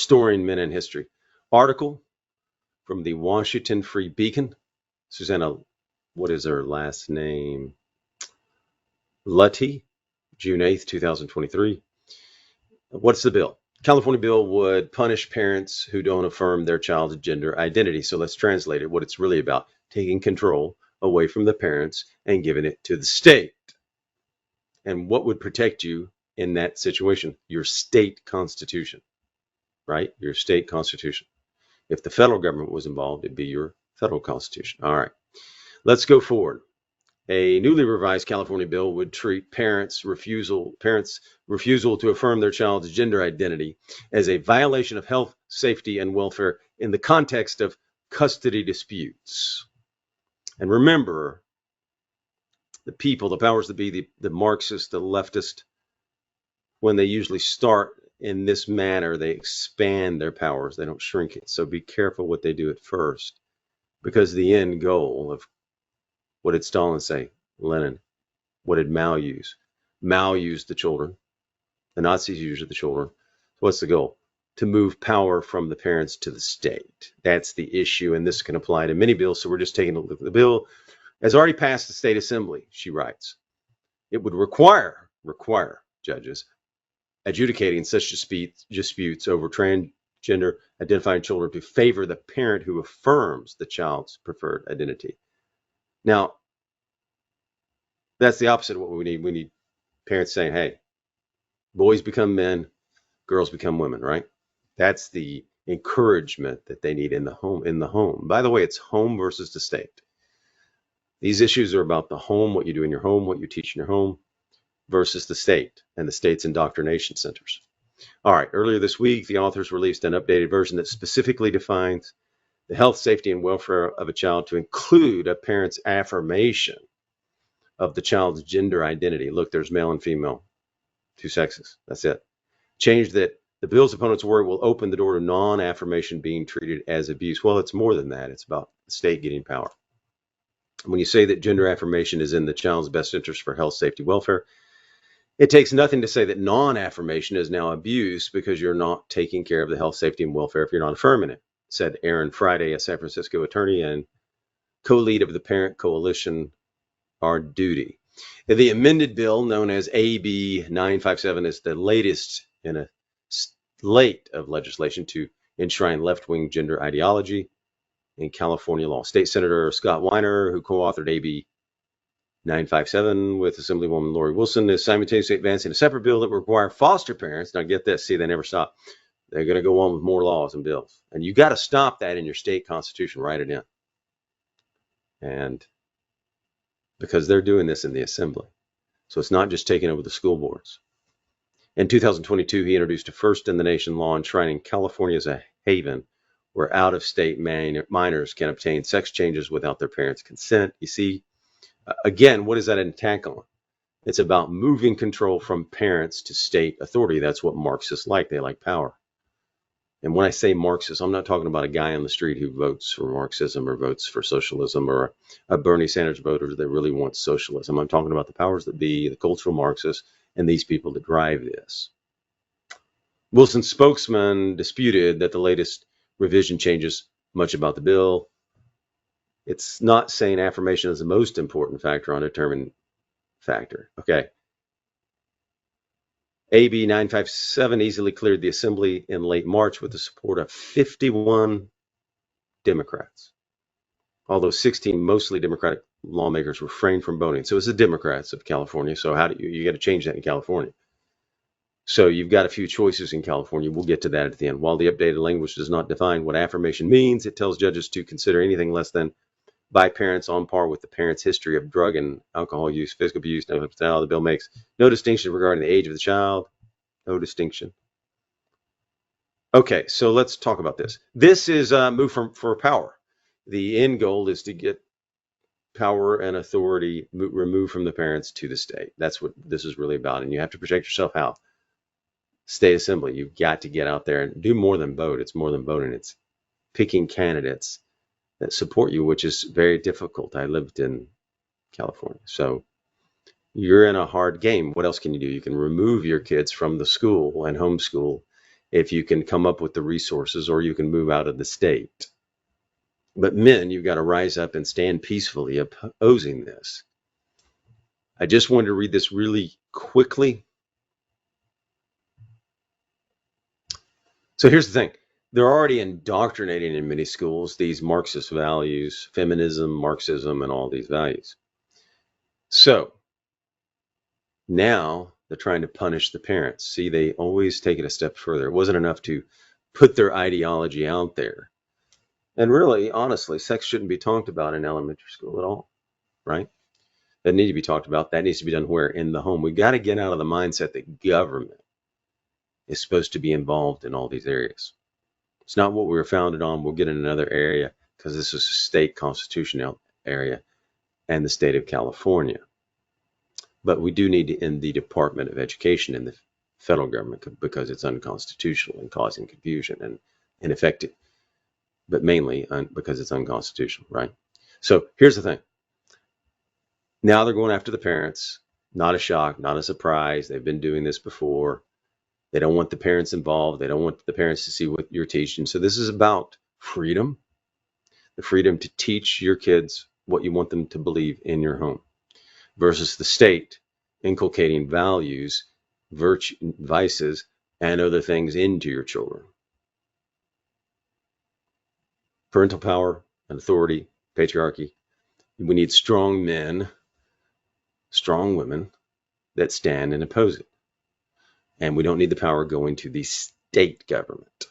Restoring Men in History. Article from the Washington Free Beacon. Susanna, what is her last name? Lutty, June 8th, 2023. What's the bill? California bill would punish parents who don't affirm their child's gender identity. So let's translate it. What it's really about, taking control away from the parents and giving it to the state. And what would protect you in that situation? Your state constitution, right? Your state constitution. If the federal government was involved, it'd be your federal constitution. All right, let's go forward. A newly revised California bill would treat parents' refusal to affirm their child's gender identity as a violation of health, safety, and welfare in the context of custody disputes. And remember, the people, the powers that be, the Marxists, the leftist, when they usually start in this manner, they expand their powers. They don't shrink it. So be careful what they do at first, because the end goal of, what did Stalin say? Lenin. What did Mao use? Mao used the children. The Nazis used the children. So what's the goal? To move power from the parents to the state. That's the issue, and this can apply to many bills. So we're just taking a look at the bill. Has already passed the state assembly, she writes. It would require judges adjudicating such disputes over transgender identifying children to favor the parent who affirms the child's preferred identity. Now, that's the opposite of what we need. We need parents saying, hey, boys become men, girls become women, right? That's the encouragement that they need in the home. By the way, it's home versus the state. These issues are about the home, what you do in your home, what you teach in your home, versus the state and the state's indoctrination centers. All right, earlier this week, the authors released an updated version that specifically defines the health, safety, and welfare of a child to include a parent's affirmation of the child's gender identity. Look, there's male and female, two sexes. That's it. Change that the bill's opponents worry will open the door to non-affirmation being treated as abuse. Well, it's more than that. It's about the state getting power. When you say that gender affirmation is in the child's best interest for health, safety, welfare, it takes nothing to say that non-affirmation is now abuse because you're not taking care of the health, safety, and welfare if you're not affirming it, said Aaron Friday, a San Francisco attorney and co-lead of the Parent Coalition, Our Duty. The amended bill, known as AB 957, is the latest in a slate of legislation to enshrine left-wing gender ideology in California law. State Senator Scott Weiner, who co-authored AB 957 with Assemblywoman Lori Wilson, is simultaneously advancing a separate bill that will require foster parents. Now get this, see, they never stop. They're going to go on with more laws and bills. And you got to stop that in your state constitution, write it in. And because they're doing this in the assembly. So it's not just taking over the school boards. In 2022, he introduced a first in the nation law enshrining California as a haven where out-of-state minors can obtain sex changes without their parents' consent. You see, again, what is that an attack on? It's about moving control from parents to state authority. That's what Marxists like. They like power. And when I say Marxist, I'm not talking about a guy on the street who votes for Marxism or votes for socialism or a Bernie Sanders voter that really wants socialism. I'm talking about the powers that be, the cultural Marxists, and these people that drive this. Wilson's spokesman disputed that the latest revision changes much about the bill. It's not saying affirmation is the most important factor on a determined factor. Okay. AB 957 easily cleared the assembly in late March with the support of 51 Democrats, although 16 mostly Democratic lawmakers refrained from voting. So it's the Democrats of California. So how do you got to change that in California? So you've got a few choices in California. We'll get to that at the end. While the updated language does not define what affirmation means, it tells judges to consider anything less than by parents on par with the parent's history of drug and alcohol use, physical abuse, no hospitality. The bill makes no distinction regarding the age of the child. No distinction. Okay, so let's talk about this. This is a move for power. The end goal is to get power and authority removed from the parents to the state. That's what this is really about. And you have to protect yourself how? State assembly. You've got to get out there and do more than vote. It's more than voting. It's picking candidates that support you, which is very difficult. I lived in California. So you're in a hard game. What else can you do? You can remove your kids from the school and homeschool if you can come up with the resources, or you can move out of the state. But men, you've got to rise up and stand peacefully opposing this. I just wanted to read this really quickly. So here's the thing. They're already indoctrinating in many schools these Marxist values, feminism, Marxism, and all these values. So now they're trying to punish the parents. See, they always take it a step further. It wasn't enough to put their ideology out there. And really, honestly, sex shouldn't be talked about in elementary school at all, right? That need to be talked about. That needs to be done where? In the home. We got to get out of the mindset that government is supposed to be involved in all these areas. It's not what we were founded on. We'll get in another area because this is a state constitutional area and the state of California. But we do need to end the Department of Education in the federal government because it's unconstitutional and causing confusion and ineffective, but mainly because it's unconstitutional, right? So here's the thing. Now they're going after the parents. Not a shock, not a surprise. They've been doing this before. They don't want the parents involved. They don't want the parents to see what you're teaching. So this is about freedom, the freedom to teach your kids what you want them to believe in your home, versus the state inculcating values, vices, and other things into your children. Parental power and authority, patriarchy. We need strong men, strong women that stand and oppose it. And we don't need the power going to the state government.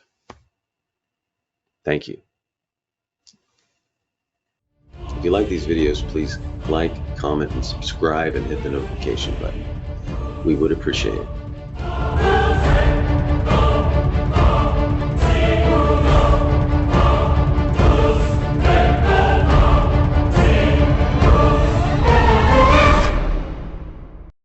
Thank you. If you like these videos, please like, comment, and subscribe, and hit the notification button. We would appreciate it.